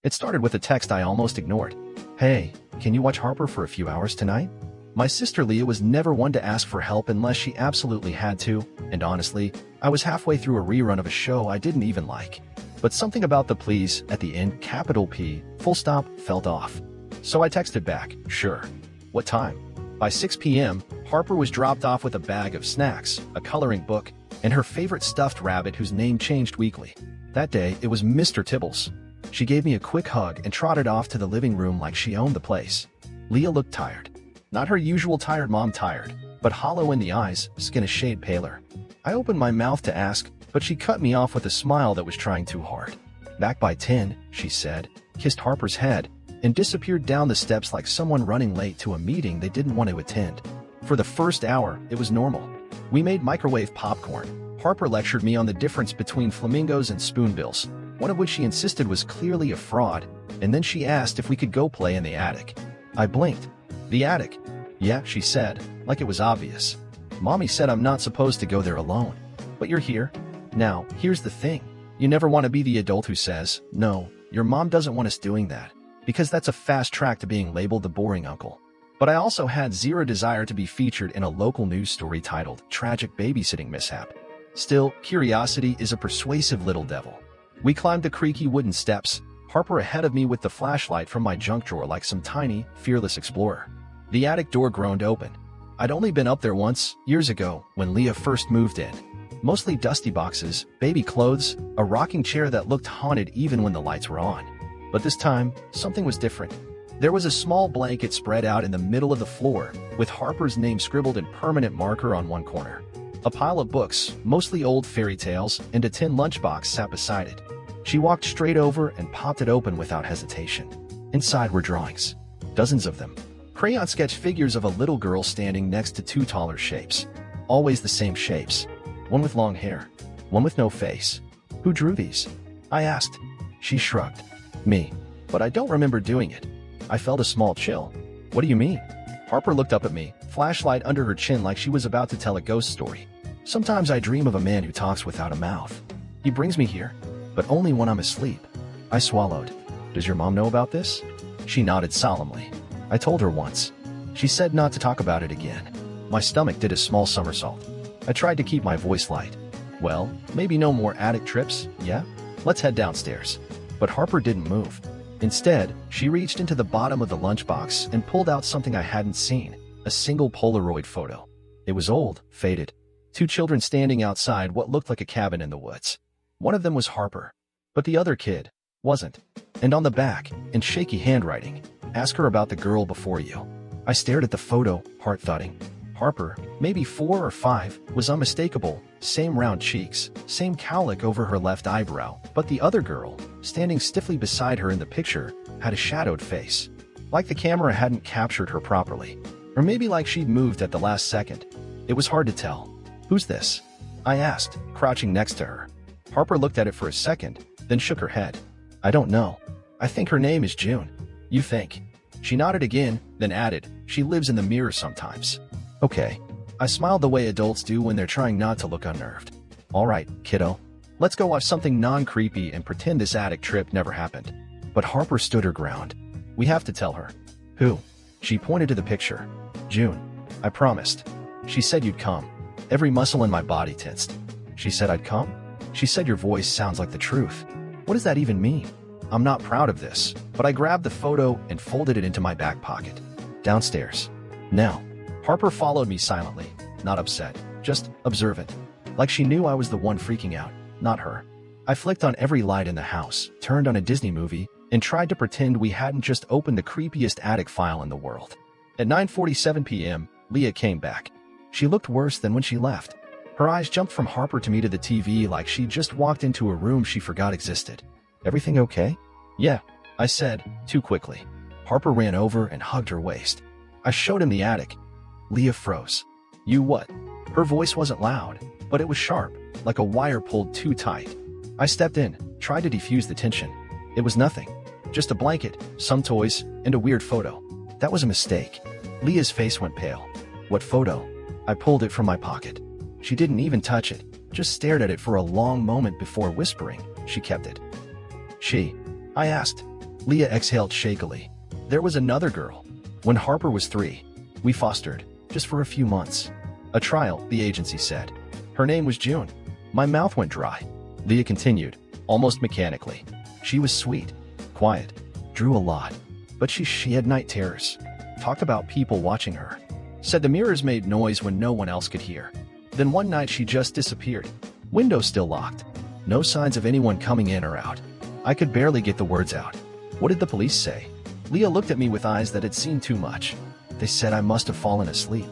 It started with a text I almost ignored. "Hey, can you watch Harper for a few hours tonight?" My sister Leah was never one to ask for help unless she absolutely had to, and honestly, I was halfway through a rerun of a show I didn't even like. But something about the please at the end, capital P, full stop, felt off. So I texted back, "Sure." "What time?" By 6 p.m., Harper was dropped off with a bag of snacks, a coloring book, and her favorite stuffed rabbit whose name changed weekly. That day, it was Mr. Tibbles. She gave me a quick hug and trotted off to the living room like she owned the place. Leah looked tired. Not her usual tired mom tired, but hollow in the eyes, skin a shade paler. I opened my mouth to ask, but she cut me off with a smile that was trying too hard. "Back by 10, she said, kissed Harper's head, and disappeared down the steps like someone running late to a meeting they didn't want to attend. For the first hour, it was normal. We made microwave popcorn. Harper lectured me on the difference between flamingos and spoonbills, one of which she insisted was clearly a fraud, and then she asked if we could go play in the attic. I blinked. "The attic?" "Yeah," she said, like it was obvious. "Mommy said I'm not supposed to go there alone. But you're here." Now, here's the thing. You never want to be the adult who says, "No, your mom doesn't want us doing that," because that's a fast track to being labeled the boring uncle. But I also had zero desire to be featured in a local news story titled "Tragic Babysitting Mishap." Still, curiosity is a persuasive little devil. We climbed the creaky wooden steps, Harper ahead of me with the flashlight from my junk drawer like some tiny, fearless explorer. The attic door groaned open. I'd only been up there once, years ago, when Leah first moved in. Mostly dusty boxes, baby clothes, a rocking chair that looked haunted even when the lights were on. But this time, something was different. There was a small blanket spread out in the middle of the floor, with Harper's name scribbled in permanent marker on one corner. A pile of books, mostly old fairy tales, and a tin lunchbox sat beside it. She walked straight over and popped it open without hesitation. Inside were drawings. Dozens of them. Crayon sketch figures of a little girl standing next to two taller shapes. Always the same shapes. One with long hair. One with no face. "Who drew these?" I asked. She shrugged. "Me. But I don't remember doing it." I felt a small chill. "What do you mean?" Harper looked up at me, flashlight under her chin like she was about to tell a ghost story. "Sometimes I dream of a man who talks without a mouth. He brings me here, but only when I'm asleep." I swallowed. "Does your mom know about this?" She nodded solemnly. "I told her once. She said not to talk about it again." My stomach did a small somersault. I tried to keep my voice light. "Well, maybe no more attic trips, yeah? Let's head downstairs." But Harper didn't move. Instead, she reached into the bottom of the lunchbox and pulled out something I hadn't seen, a single Polaroid photo. It was old, faded. Two children standing outside what looked like a cabin in the woods. One of them was Harper, but the other kid wasn't. And on the back, in shaky handwriting, "Ask her about the girl before you." I stared at the photo, heart thudding. Harper, maybe 4 or 5, was unmistakable, same round cheeks, same cowlick over her left eyebrow, but the other girl, standing stiffly beside her in the picture, had a shadowed face. Like the camera hadn't captured her properly. Or maybe like she'd moved at the last second. It was hard to tell. "Who's this?" I asked, crouching next to her. Harper looked at it for a second, then shook her head. "I don't know. I think her name is June." "You think?" She nodded again, then added, "She lives in the mirror sometimes." "Okay." I smiled the way adults do when they're trying not to look unnerved. "All right, kiddo. Let's go watch something non-creepy and pretend this attic trip never happened." But Harper stood her ground. "We have to tell her." "Who?" She pointed to the picture. "June. I promised. She said you'd come." Every muscle in my body tensed. "She said I'd come?" "She said your voice sounds like the truth." What does that even mean? I'm not proud of this, but I grabbed the photo and folded it into my back pocket. "Downstairs. Now." Harper followed me silently, not upset, just observant. Like she knew I was the one freaking out, not her. I flicked on every light in the house, turned on a Disney movie, and tried to pretend we hadn't just opened the creepiest attic file in the world. At 9:47 p.m., Leah came back. She looked worse than when she left. Her eyes jumped from Harper to me to the TV like she just walked into a room she forgot existed. "Everything okay?" "Yeah," I said, too quickly. Harper ran over and hugged her waist. I showed him the attic. Leah froze. "You what?" Her voice wasn't loud, but it was sharp, like a wire pulled too tight. I stepped in, tried to defuse the tension. It was nothing. Just a blanket, some toys, and a weird photo. That was a mistake. Leah's face went pale. "What photo?" I pulled it from my pocket. She didn't even touch it, just stared at it for a long moment before whispering. She kept it. "She?" I asked. Leah exhaled shakily. There was another girl. When Harper was 3, we fostered, just for a few months. A trial, the agency said. Her name was June. My mouth went dry. Leah continued, almost mechanically. She was sweet, quiet, drew a lot, but she had night terrors. Talked about people watching her. Said the mirrors made noise when no one else could hear. Then one night she just disappeared. Window still locked. No signs of anyone coming in or out. I could barely get the words out. What did the police say? Leah looked at me with eyes that had seen too much. They said I must have fallen asleep.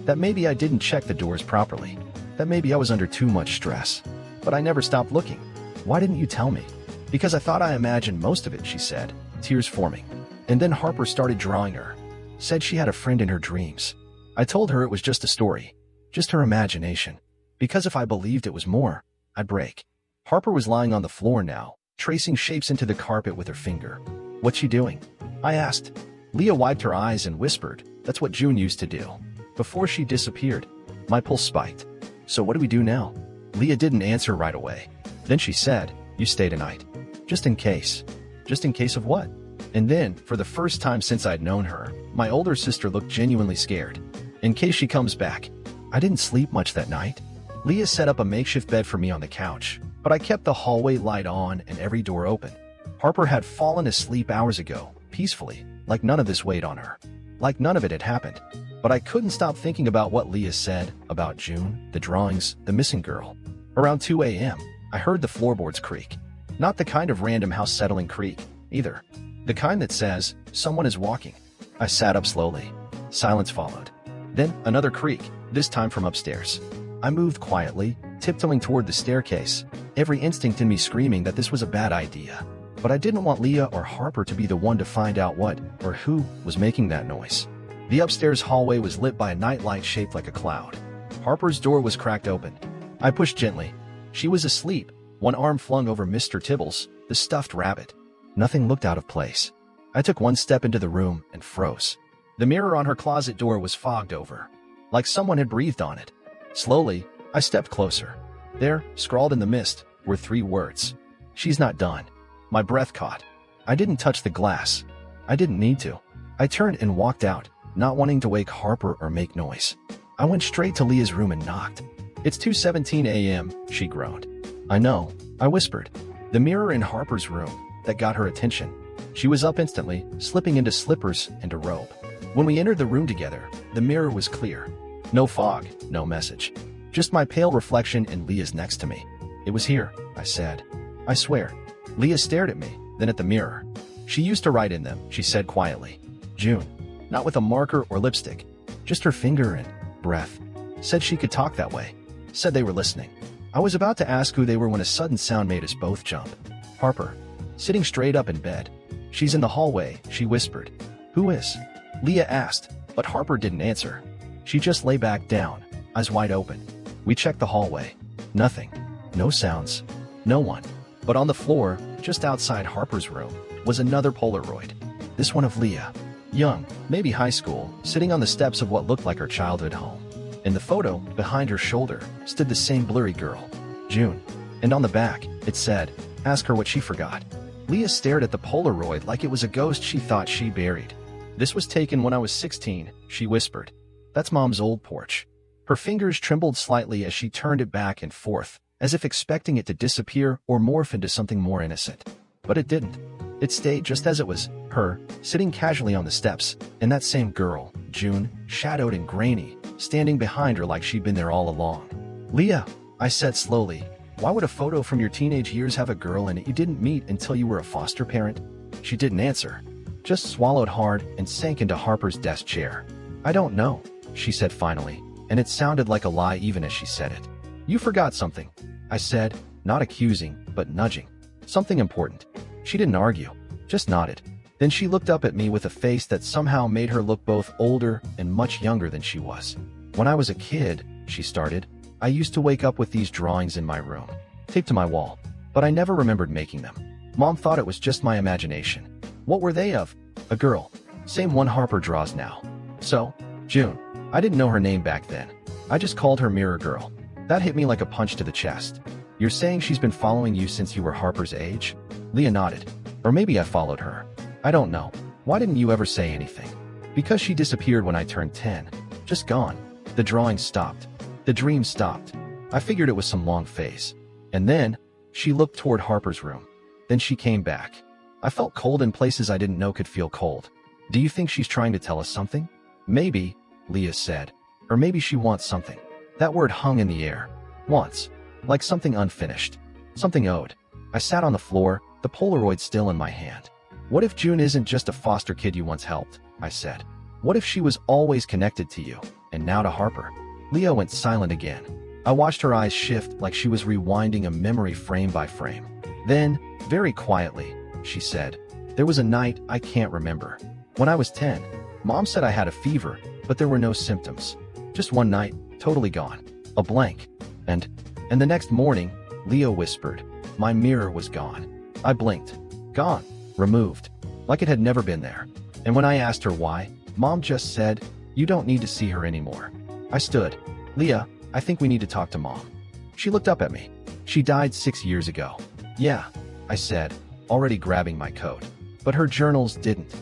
That maybe I didn't check the doors properly. That maybe I was under too much stress. But I never stopped looking. Why didn't you tell me? Because I thought I imagined most of it, she said, tears forming. And then Harper started drawing her. Said she had a friend in her dreams. I told her it was just a story. Just her imagination. Because if I believed it was more, I'd break. Harper was lying on the floor now, tracing shapes into the carpet with her finger. What's she doing? I asked. Leah wiped her eyes and whispered, that's what June used to do. Before she disappeared. My pulse spiked. So what do we do now? Leah didn't answer right away. Then she said, you stay tonight. Just in case. Just in case of what? And then, for the first time since I'd known her, my older sister looked genuinely scared. In case she comes back. I didn't sleep much that night. Leah set up a makeshift bed for me on the couch, but I kept the hallway light on and every door open. Harper had fallen asleep hours ago, peacefully, like none of this weighed on her. Like none of it had happened. But I couldn't stop thinking about what Leah said about June, the drawings, the missing girl. Around 2 a.m., I heard the floorboards creak. Not the kind of random house-settling creak, either. The kind that says, someone is walking. I sat up slowly. Silence followed. Then, another creak, this time from upstairs. I moved quietly, tiptoeing toward the staircase, every instinct in me screaming that this was a bad idea. But I didn't want Leah or Harper to be the one to find out what, or who, was making that noise. The upstairs hallway was lit by a nightlight shaped like a cloud. Harper's door was cracked open. I pushed gently. She was asleep, one arm flung over Mr. Tibbles, the stuffed rabbit. Nothing looked out of place. I took one step into the room and froze. The mirror on her closet door was fogged over, like someone had breathed on it. Slowly, I stepped closer. There, scrawled in the mist, were 3 words. She's not done. My breath caught. I didn't touch the glass. I didn't need to. I turned and walked out, not wanting to wake Harper or make noise. I went straight to Leah's room and knocked. It's 2:17 a.m., she groaned. I know, I whispered. The mirror in Harper's room, that got her attention. She was up instantly, slipping into slippers and a robe. When we entered the room together, the mirror was clear. No fog, no message. Just my pale reflection and Leah's next to me. It was here, I said. I swear. Leah stared at me, then at the mirror. She used to write in them, she said quietly. June. Not with a marker or lipstick. Just her finger and breath. Said she could talk that way. Said they were listening. I was about to ask who they were when a sudden sound made us both jump. Harper. Sitting straight up in bed. She's in the hallway, she whispered. Who is? Leah asked, but Harper didn't answer. She just lay back down, eyes wide open. We checked the hallway. Nothing. No sounds. No one. But on the floor, just outside Harper's room, was another Polaroid. This one of Leah. Young, maybe high school, sitting on the steps of what looked like her childhood home. In the photo, behind her shoulder, stood the same blurry girl, June. And on the back, it said, ask her what she forgot. Leah stared at the Polaroid like it was a ghost she thought she buried. This was taken when I was 16, she whispered. That's Mom's old porch. Her fingers trembled slightly as she turned it back and forth, as if expecting it to disappear or morph into something more innocent. But it didn't. It stayed just as it was, her, sitting casually on the steps, and that same girl, June, shadowed and grainy, standing behind her like she'd been there all along. Leah, I said slowly, why would a photo from your teenage years have a girl in it you didn't meet until you were a foster parent? She didn't answer. Just swallowed hard and sank into Harper's desk chair. I don't know, she said finally, and it sounded like a lie even as she said it. You forgot something, I said, not accusing, but nudging. Something important. She didn't argue, just nodded. Then she looked up at me with a face that somehow made her look both older and much younger than she was. When I was a kid, she started, I used to wake up with these drawings in my room, taped to my wall, but I never remembered making them. Mom thought it was just my imagination. What were they of? A girl. Same one Harper draws now. So, June. I didn't know her name back then. I just called her Mirror Girl. That hit me like a punch to the chest. You're saying she's been following you since you were Harper's age? Leah nodded. Or maybe I followed her. I don't know. Why didn't you ever say anything? Because she disappeared when I turned 10. Just gone. The drawing stopped. The dream stopped. I figured it was some long phase. And then, she looked toward Harper's room. Then she came back. I felt cold in places I didn't know could feel cold. Do you think she's trying to tell us something? Maybe, Leah said. Or maybe she wants something. That word hung in the air. Wants. Like something unfinished. Something owed. I sat on the floor, the Polaroid still in my hand. What if June isn't just a foster kid you once helped? I said. What if she was always connected to you, and now to Harper? Leah went silent again. I watched her eyes shift like she was rewinding a memory frame by frame. Then, very quietly, she said, there was a night I can't remember. When I was 10, Mom said I had a fever, but there were no symptoms. Just one night, totally gone. A blank. And the next morning, Leah whispered, my mirror was gone. I blinked. Gone. Removed. Like it had never been there. And when I asked her why, Mom just said, you don't need to see her anymore. I stood. Leah, I think we need to talk to Mom. She looked up at me. She died 6 years ago. Yeah, I said, already grabbing my coat. But her journals didn't.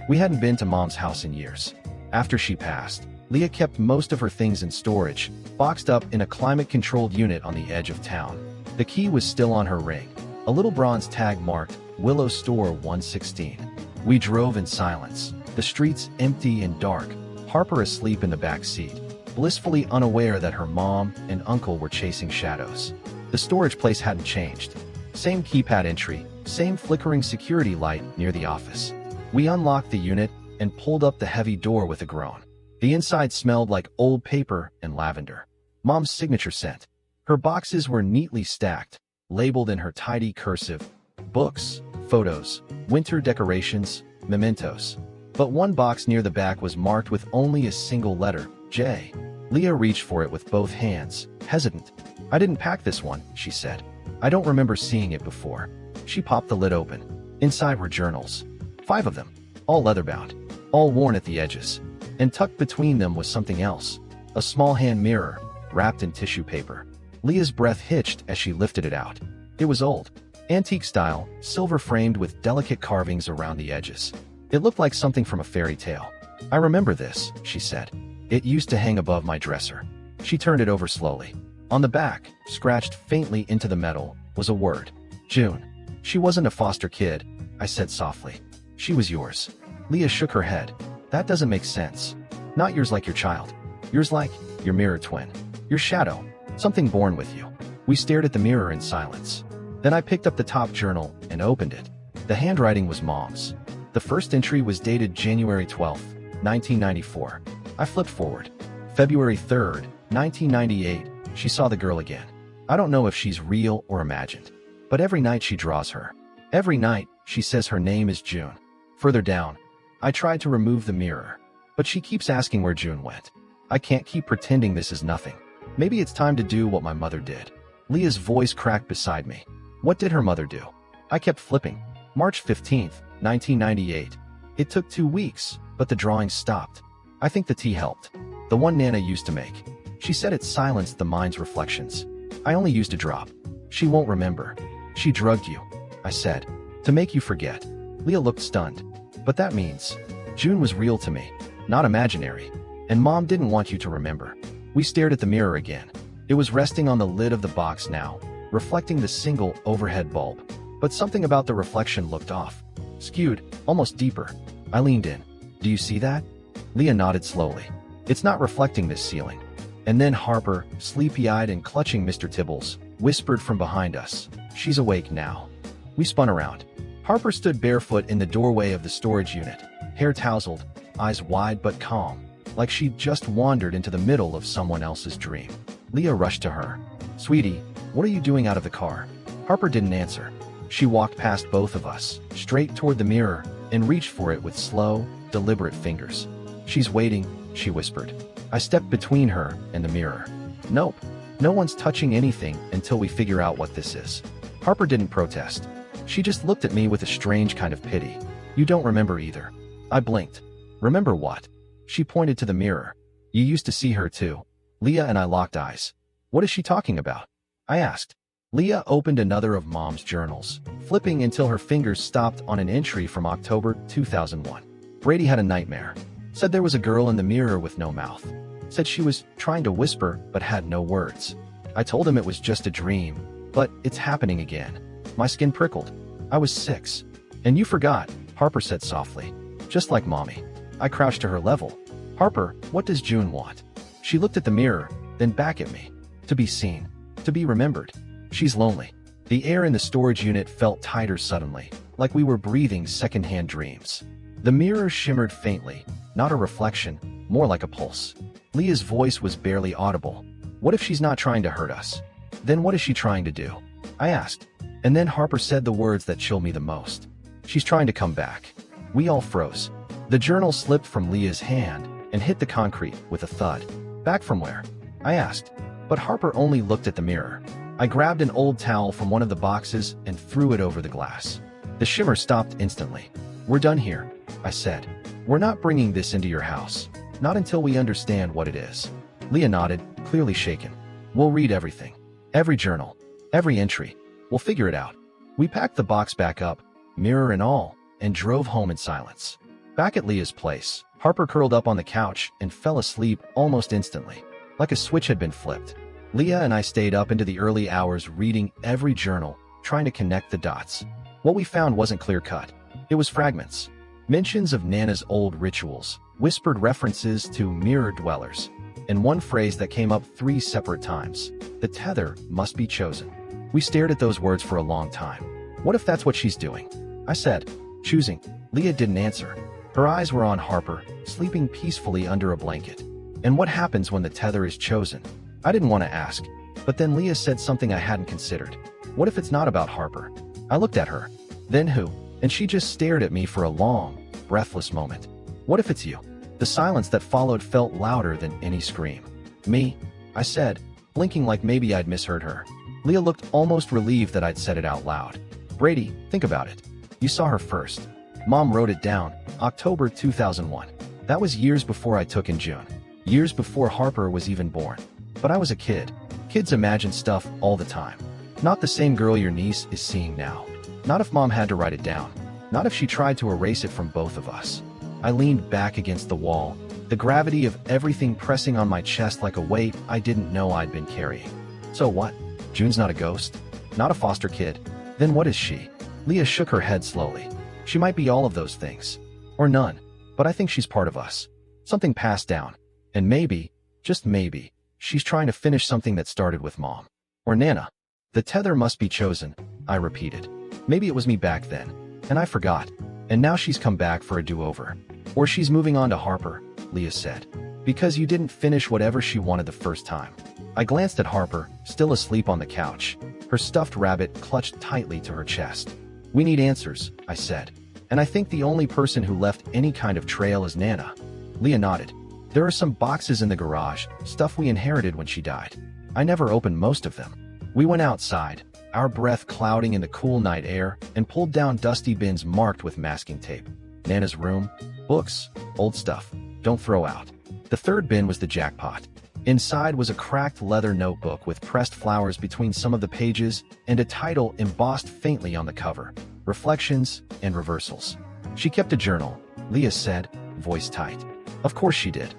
We hadn't been to Mom's house in years. After she passed, Leah kept most of her things in storage, boxed up in a climate-controlled unit on the edge of town. The key was still on her ring, a little bronze tag marked Willow Store 116. We drove in silence, the streets empty and dark, Harper asleep in the back seat, blissfully unaware that her mom and uncle were chasing shadows. The storage place hadn't changed. Same keypad entry, same flickering security light near the office. We unlocked the unit and pulled up the heavy door with a groan. The inside smelled like old paper and lavender. Mom's signature scent. Her boxes were neatly stacked, labeled in her tidy cursive. Books, photos, winter decorations, mementos. But one box near the back was marked with only a single letter, J. Leah reached for it with both hands, hesitant. I didn't pack this one, she said. I don't remember seeing it before. She popped the lid open. Inside were journals. 5 of them, all leather-bound, all worn at the edges. And tucked between them was something else, a small hand mirror, wrapped in tissue paper. Leah's breath hitched as she lifted it out. It was old, antique style, silver framed with delicate carvings around the edges. It looked like something from a fairy tale. I remember this, she said. It used to hang above my dresser. She turned it over slowly. On the back, scratched faintly into the metal, was a word. June. She wasn't a foster kid, I said softly. She was yours. Leah shook her head. That doesn't make sense. Not yours like your child. Yours like your mirror twin. Your shadow. Something born with you. We stared at the mirror in silence. Then I picked up the top journal and opened it. The handwriting was Mom's. The first entry was dated January 12, 1994. I flipped forward. February 3rd, 1998, she saw the girl again. I don't know if she's real or imagined. But every night she draws her. Every night, she says her name is June. Further down, I tried to remove the mirror, but she keeps asking where June went. I can't keep pretending this is nothing. Maybe it's time to do what my mother did. Leah's voice cracked beside me. What did her mother do? I kept flipping. March 15th, 1998. It took 2 weeks, but the drawing stopped. I think the tea helped. The one Nana used to make. She said it silenced the mind's reflections. I only used a drop. She won't remember. She drugged you, I said, to make you forget. Leah looked stunned. But that means June was real to me, not imaginary. And Mom didn't want you to remember. We stared at the mirror again. It was resting on the lid of the box now, reflecting the single overhead bulb. But something about the reflection looked off. Skewed, almost deeper. I leaned in. Do you see that? Leah nodded slowly. It's not reflecting this ceiling. And then Harper, sleepy-eyed and clutching Mr. Tibbles, whispered from behind us. She's awake now. We spun around. Harper stood barefoot in the doorway of the storage unit, hair tousled, eyes wide but calm, like she'd just wandered into the middle of someone else's dream. Leah rushed to her. Sweetie, what are you doing out of the car? Harper didn't answer. She walked past both of us, straight toward the mirror, and reached for it with slow, deliberate fingers. She's waiting, she whispered. I stepped between her and the mirror. Nope, no one's touching anything until we figure out what this is. Harper didn't protest. She just looked at me with a strange kind of pity. You don't remember either. I blinked. Remember what? She pointed to the mirror. You used to see her too. Leah and I locked eyes. What is she talking about? I asked. Leah opened another of Mom's journals, flipping until her fingers stopped on an entry from October 2001. Brady had a nightmare. Said there was a girl in the mirror with no mouth. Said she was trying to whisper but had no words. I told him it was just a dream, but it's happening again. My skin prickled. I was 6. And you forgot, Harper said softly. Just like Mommy. I crouched to her level. Harper, what does June want? She looked at the mirror, then back at me. To be seen. To be remembered. She's lonely. The air in the storage unit felt tighter suddenly, like we were breathing secondhand dreams. The mirror shimmered faintly, not a reflection, more like a pulse. Leah's voice was barely audible. What if she's not trying to hurt us? Then what is she trying to do? I asked. And then Harper said the words that chill me the most. She's trying to come back. We all froze. The journal slipped from Leah's hand and hit the concrete with a thud. Back from where? I asked. But Harper only looked at the mirror. I grabbed an old towel from one of the boxes and threw it over the glass. The shimmer stopped instantly. We're done here, I said. We're not bringing this into your house. Not until we understand what it is. Leah nodded, clearly shaken. We'll read everything. Every journal. Every entry. We'll figure it out. We packed the box back up, mirror and all, and drove home in silence. Back at Leah's place, Harper curled up on the couch and fell asleep almost instantly, like a switch had been flipped. Leah and I stayed up into the early hours reading every journal, trying to connect the dots. What we found wasn't clear-cut. It was fragments. Mentions of Nana's old rituals, whispered references to mirror dwellers, and one phrase that came up 3 separate times. The tether must be chosen. We stared at those words for a long time. What if that's what she's doing? I said. Choosing. Leah didn't answer. Her eyes were on Harper, sleeping peacefully under a blanket. And what happens when the tether is chosen? I didn't want to ask, but then Leah said something I hadn't considered. What if it's not about Harper? I looked at her. Then who? And she just stared at me for a long, breathless moment. What if it's you? The silence that followed felt louder than any scream. Me? I said, blinking like maybe I'd misheard her. Leah looked almost relieved that I'd said it out loud. Brady, think about it. You saw her first. Mom wrote it down, October 2001. That was years before I took in June. Years before Harper was even born. But I was a kid. Kids imagine stuff all the time. Not the same girl your niece is seeing now. Not if Mom had to write it down. Not if she tried to erase it from both of us. I leaned back against the wall, the gravity of everything pressing on my chest like a weight I didn't know I'd been carrying. So what? June's not a ghost? Not a foster kid? Then what is she? Leah shook her head slowly. She might be all of those things. Or none. But I think she's part of us. Something passed down. And maybe, just maybe, she's trying to finish something that started with Mom. Or Nana. The tether must be chosen, I repeated. Maybe it was me back then. And I forgot. And now she's come back for a do-over. Or she's moving on to Harper, Leah said. Because you didn't finish whatever she wanted the first time. I glanced at Harper, still asleep on the couch. Her stuffed rabbit clutched tightly to her chest. We need answers, I said. And I think the only person who left any kind of trail is Nana. Leah nodded. There are some boxes in the garage, stuff we inherited when she died. I never opened most of them. We went outside, our breath clouding in the cool night air, and pulled down dusty bins marked with masking tape. Nana's room, books, old stuff. Don't throw out. The third bin was the jackpot. Inside was a cracked leather notebook with pressed flowers between some of the pages and a title embossed faintly on the cover, Reflections and Reversals. She kept a journal, Leah said, voice tight. Of course she did.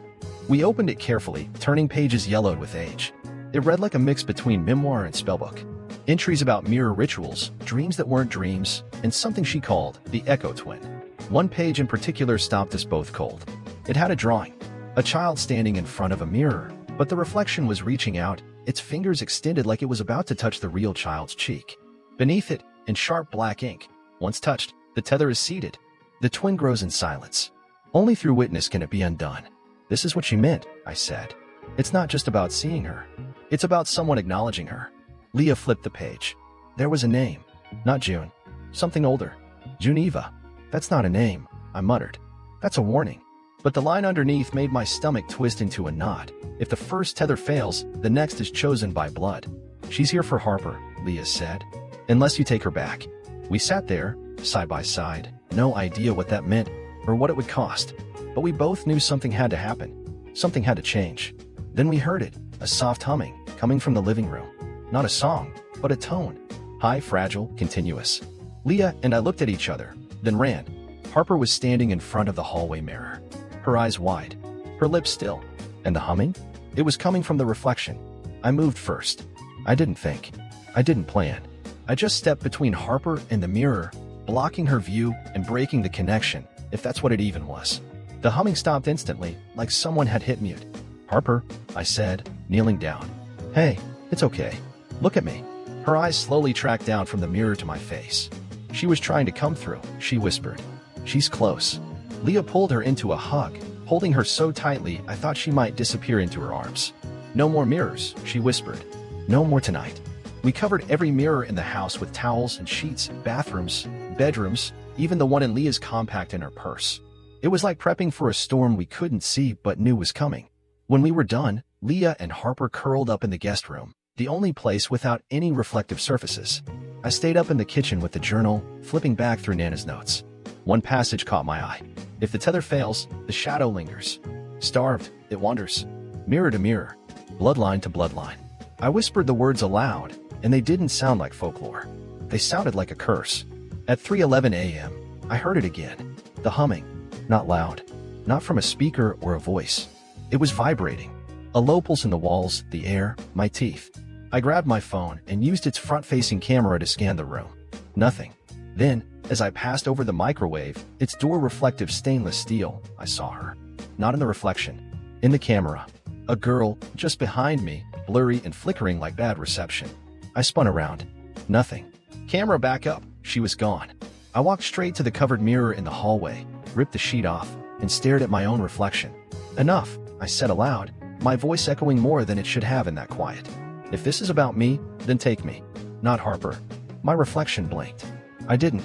We opened it carefully, turning pages yellowed with age. It read like a mix between memoir and spellbook. Entries about mirror rituals, dreams that weren't dreams, and something she called the Echo Twin. One page in particular stopped us both cold. It had a drawing. A child standing in front of a mirror, but the reflection was reaching out, its fingers extended like it was about to touch the real child's cheek. Beneath it, in sharp black ink, once touched, the tether is seated. The twin grows in silence. Only through witness can it be undone. This is what she meant, I said. It's not just about seeing her. It's about someone acknowledging her. Leah flipped the page. There was a name. Not June. Something older. Juneva. That's not a name, I muttered. That's a warning. But the line underneath made my stomach twist into a knot. If the first tether fails, the next is chosen by blood. She's here for Harper, Leah said. Unless you take her back. We sat there, side by side, no idea what that meant or what it would cost. But we both knew something had to happen. Something had to change. Then we heard it, a soft humming, coming from the living room. Not a song, but a tone. High, fragile, continuous. Leah and I looked at each other, then ran. Harper was standing in front of the hallway mirror. Her eyes wide, her lips still. And the humming? It was coming from the reflection. I moved first. I didn't think. I didn't plan. I just stepped between Harper and the mirror, blocking her view and breaking the connection, if that's what it even was. The humming stopped instantly, like someone had hit mute. "Harper," I said, kneeling down. "Hey, it's okay. Look at me." Her eyes slowly tracked down from the mirror to my face. "She was trying to come through," she whispered. "She's close." Leah pulled her into a hug, holding her so tightly I thought she might disappear into her arms. "No more mirrors," she whispered. "No more tonight." We covered every mirror in the house with towels and sheets, bathrooms, bedrooms, even the one in Leah's compact in her purse. It was like prepping for a storm we couldn't see but knew was coming. When we were done, Leah and Harper curled up in the guest room, the only place without any reflective surfaces. I stayed up in the kitchen with the journal, flipping back through Nana's notes. One passage caught my eye. "If the tether fails, the shadow lingers. Starved, it wanders. Mirror to mirror, bloodline to bloodline." I whispered the words aloud, and they didn't sound like folklore. They sounded like a curse. At 3:11 a.m., I heard it again. The humming. Not loud. Not from a speaker or a voice. It was vibrating. A low pulse in the walls, the air, my teeth. I grabbed my phone and used its front-facing camera to scan the room. Nothing. Then, as I passed over the microwave, its door-reflective stainless steel, I saw her. Not in the reflection. In the camera. A girl, just behind me, blurry and flickering like bad reception. I spun around. Nothing. Camera back up. She was gone. I walked straight to the covered mirror in the hallway, ripped the sheet off, and stared at my own reflection. "Enough," I said aloud, my voice echoing more than it should have in that quiet. "If this is about me, then take me. Not Harper." My reflection blinked. I didn't.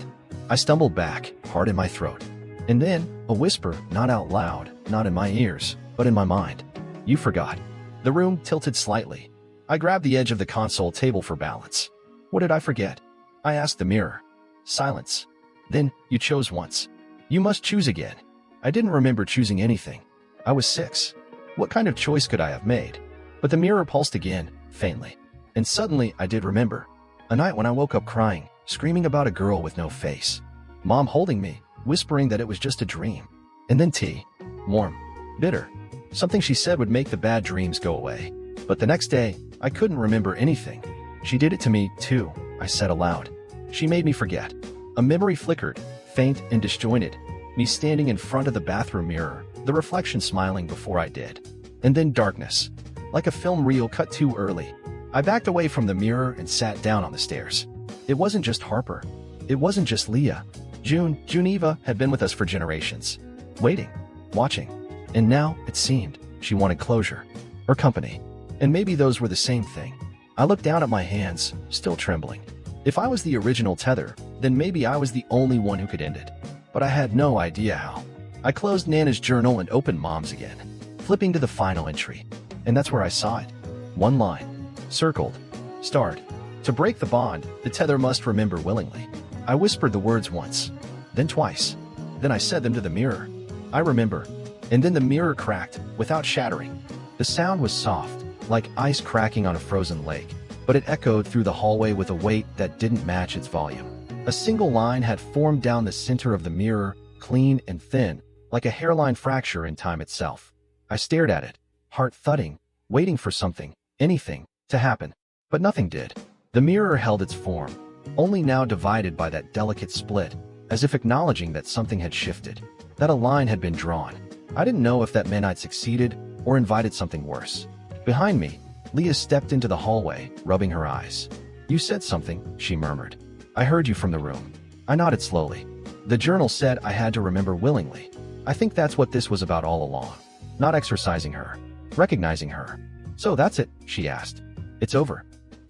I stumbled back, heart in my throat. And then, a whisper, not out loud, not in my ears, but in my mind. "You forgot." The room tilted slightly. I grabbed the edge of the console table for balance. "What did I forget?" I asked the mirror. Silence. Then, "You chose once. You must choose again." I didn't remember choosing anything. I was 6. What kind of choice could I have made? But the mirror pulsed again, faintly. And suddenly, I did remember. A night when I woke up crying, screaming about a girl with no face. Mom holding me, whispering that it was just a dream. And then tea. Warm. Bitter. Something she said would make the bad dreams go away. But the next day, I couldn't remember anything. "She did it to me, too," I said aloud. "She made me forget." A memory flickered, faint and disjointed. Me standing in front of the bathroom mirror, the reflection smiling before I did. And then darkness. Like a film reel cut too early. I backed away from the mirror and sat down on the stairs. It wasn't just Harper. It wasn't just Leah. Geneva had been with us for generations. Waiting. Watching. And now, it seemed, she wanted closure. Or company. And maybe those were the same thing. I looked down at my hands, still trembling. If I was the original tether, then maybe I was the only one who could end it. But I had no idea how. I closed Nana's journal and opened Mom's again, flipping to the final entry. And that's where I saw it. One line. Circled. Starred. To break the bond, the tether must remember willingly. I whispered the words once. Then twice. Then I said them to the mirror. "I remember." And then the mirror cracked, without shattering. The sound was soft, like ice cracking on a frozen lake, but it echoed through the hallway with a weight that didn't match its volume. A single line had formed down the center of the mirror, clean and thin, like a hairline fracture in time itself. I stared at it, heart thudding, waiting for something, anything, to happen. But nothing did. The mirror held its form, only now divided by that delicate split, as if acknowledging that something had shifted, that a line had been drawn. I didn't know if that meant I'd succeeded or invited something worse. Behind me, Leah stepped into the hallway, rubbing her eyes. "You said something," she murmured. "I heard you from the room." I nodded slowly. "The journal said I had to remember willingly. I think that's what this was about all along. Not exercising her. Recognizing her." "So that's it?" she asked. "It's over."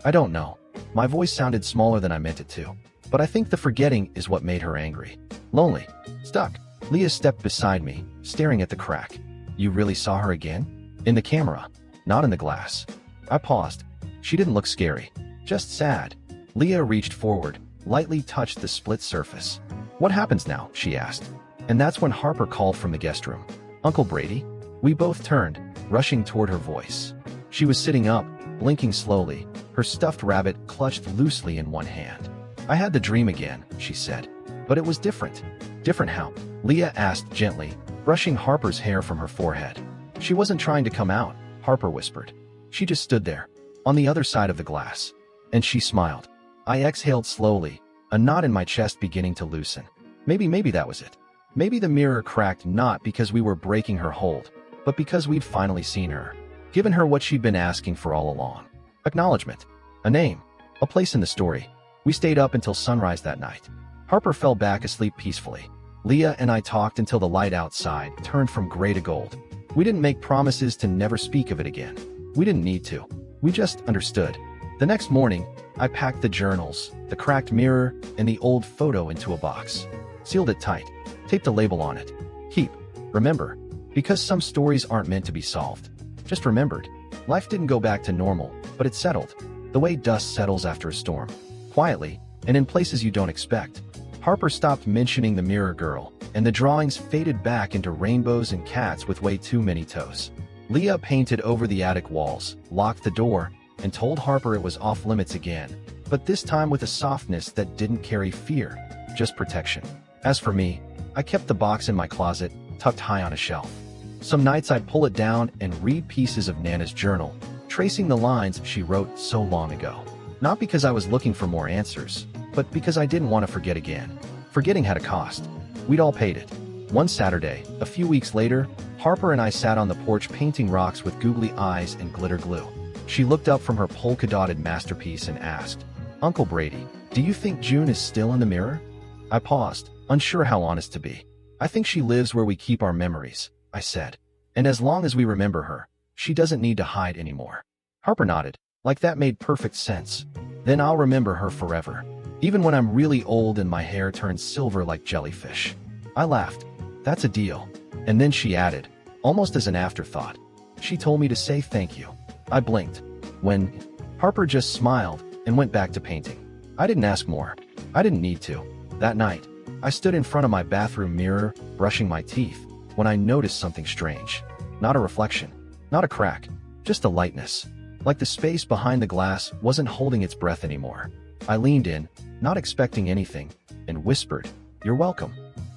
"I don't know." My voice sounded smaller than I meant it to. But I think the forgetting is what made her angry. Lonely. Stuck. Leah stepped beside me, staring at the crack. "You really saw her again?" "In the camera. Not in the glass." I paused. She didn't look scary. Just sad. Leah reached forward, lightly touched the split surface. "What happens now?" she asked. And that's when Harper called from the guest room. "Uncle Brady?" We both turned, rushing toward her voice. She was sitting up, blinking slowly, her stuffed rabbit clutched loosely in one hand. I had the dream again, she said. But it was different. Different how? Leah asked gently, brushing Harper's hair from her forehead. She wasn't trying to come out, Harper whispered. She just stood there, on the other side of the glass. And she smiled. I exhaled slowly, a knot in my chest beginning to loosen. Maybe that was it. Maybe the mirror cracked not because we were breaking her hold, but because we'd finally seen her. Given her what she'd been asking for all along. Acknowledgement. A name. A place in the story. We stayed up until sunrise that night. Harper fell back asleep peacefully. Leah and I talked until the light outside turned from gray to gold. We didn't make promises to never speak of it again. We didn't need to. We just understood. The next morning, I packed the journals, the cracked mirror, and the old photo into a box. Sealed it tight. Taped a label on it. Keep. Remember. Because some stories aren't meant to be solved. Just remembered. Life didn't go back to normal, but it settled. The way dust settles after a storm. Quietly, and in places you don't expect. Harper stopped mentioning the mirror girl, and the drawings faded back into rainbows and cats with way too many toes. Leah painted over the attic walls, locked the door, and told Harper it was off limits again, but this time with a softness that didn't carry fear, just protection. As for me, I kept the box in my closet, tucked high on a shelf. Some nights I'd pull it down and read pieces of Nana's journal, tracing the lines she wrote so long ago. Not because I was looking for more answers, but because I didn't want to forget again. Forgetting had a cost. We'd all paid it. One Saturday, a few weeks later, Harper and I sat on the porch painting rocks with googly eyes and glitter glue. She looked up from her polka-dotted masterpiece and asked, "Uncle Brady, do you think June is still in the mirror?" I paused, unsure how honest to be. "I think she lives where we keep our memories," I said. "And as long as we remember her, she doesn't need to hide anymore." Harper nodded, like that made perfect sense. "Then I'll remember her forever. Even when I'm really old and my hair turns silver like jellyfish." I laughed. "That's a deal." And then she added, almost as an afterthought, "She told me to say thank you." I blinked. When? Harper just smiled and went back to painting. I didn't ask more. I didn't need to. That night, I stood in front of my bathroom mirror, brushing my teeth, when I noticed something strange. Not a reflection. Not a crack. Just a lightness. Like the space behind the glass wasn't holding its breath anymore. I leaned in, not expecting anything, and whispered, "You're welcome."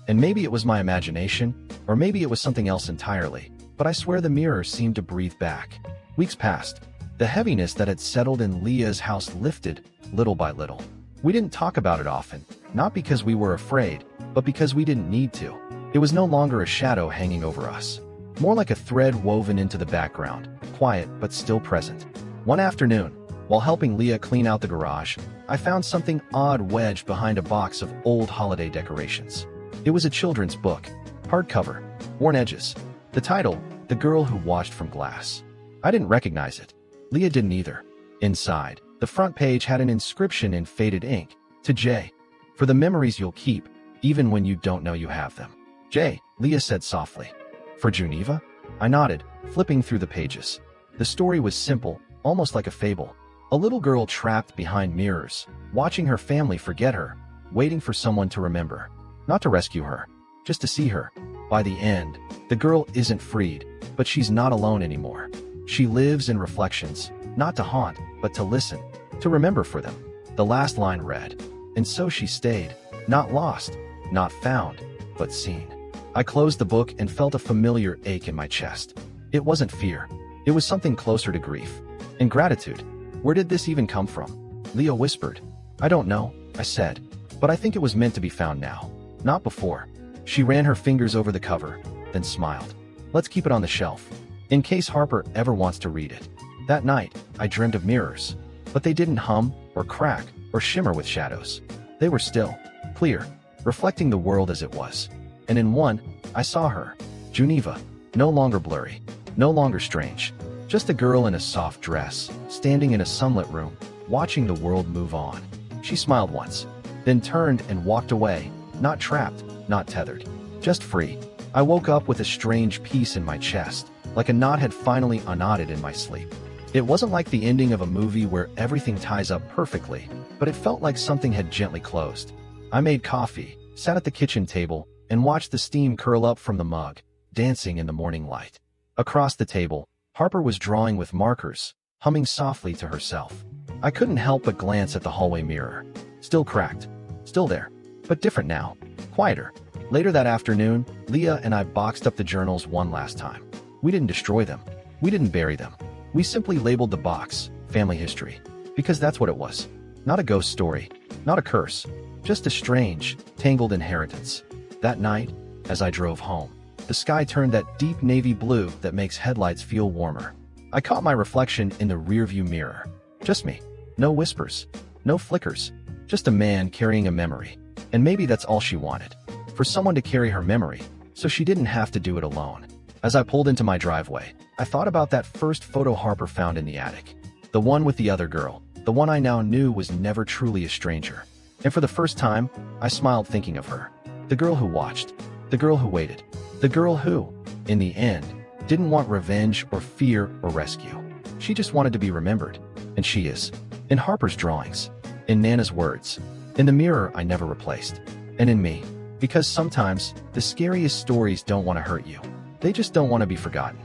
And maybe it was my imagination, or maybe it was something else entirely, but I swear the mirror seemed to breathe back. Weeks passed. The heaviness that had settled in Leah's house lifted, little by little. We didn't talk about it often, not because we were afraid, but because we didn't need to. It was no longer a shadow hanging over us. More like a thread woven into the background, quiet but still present. One afternoon, while helping Leah clean out the garage, I found something odd wedged behind a box of old holiday decorations. It was a children's book, hardcover, worn edges. The title, The Girl Who Watched from Glass. I didn't recognize it. Leah didn't either. Inside, the front page had an inscription in faded ink, to Jay. "For the memories you'll keep, even when you don't know you have them." "Jay," Leah said softly. "For Geneva?" I nodded, flipping through the pages. The story was simple, almost like a fable. A little girl trapped behind mirrors, watching her family forget her, waiting for someone to remember. Not to rescue her, just to see her. By the end, the girl isn't freed, but she's not alone anymore. She lives in reflections, not to haunt, but to listen, to remember for them. The last line read, "And so she stayed, not lost, not found, but seen." I closed the book and felt a familiar ache in my chest. It wasn't fear. It was something closer to grief. And gratitude. Where did this even come from? Leah whispered. "I don't know," I said, "but I think it was meant to be found now. Not before." She ran her fingers over the cover, then smiled. "Let's keep it on the shelf, in case Harper ever wants to read it." That night, I dreamed of mirrors, but they didn't hum, or crack, or shimmer with shadows. They were still, clear, reflecting the world as it was. And in one, I saw her, Geneva, no longer blurry, no longer strange, just a girl in a soft dress, standing in a sunlit room, watching the world move on. She smiled once, then turned and walked away, not trapped, not tethered, just free. I woke up with a strange peace in my chest, like a knot had finally unknotted in my sleep. It wasn't like the ending of a movie where everything ties up perfectly, but it felt like something had gently closed. I made coffee, sat at the kitchen table, and watched the steam curl up from the mug, dancing in the morning light. Across the table, Harper was drawing with markers, humming softly to herself. I couldn't help but glance at the hallway mirror. Still cracked. Still there. But different now. Quieter. Later that afternoon, Leah and I boxed up the journals one last time. We didn't destroy them. We didn't bury them. We simply labeled the box Family History. Because that's what it was. Not a ghost story. Not a curse. Just a strange, tangled inheritance. That night, as I drove home, the sky turned that deep navy blue that makes headlights feel warmer. I caught my reflection in the rearview mirror. Just me. No whispers. No flickers. Just a man carrying a memory. And maybe that's all she wanted. For someone to carry her memory, so she didn't have to do it alone. As I pulled into my driveway, I thought about that first photo Harper found in the attic. The one with the other girl. The one I now knew was never truly a stranger. And for the first time, I smiled thinking of her. The girl who watched. The girl who waited. The girl who, in the end, didn't want revenge or fear or rescue. She just wanted to be remembered. And she is. In Harper's drawings. In Nana's words. In the mirror I never replaced. And in me. Because sometimes, the scariest stories don't want to hurt you. They just don't want to be forgotten.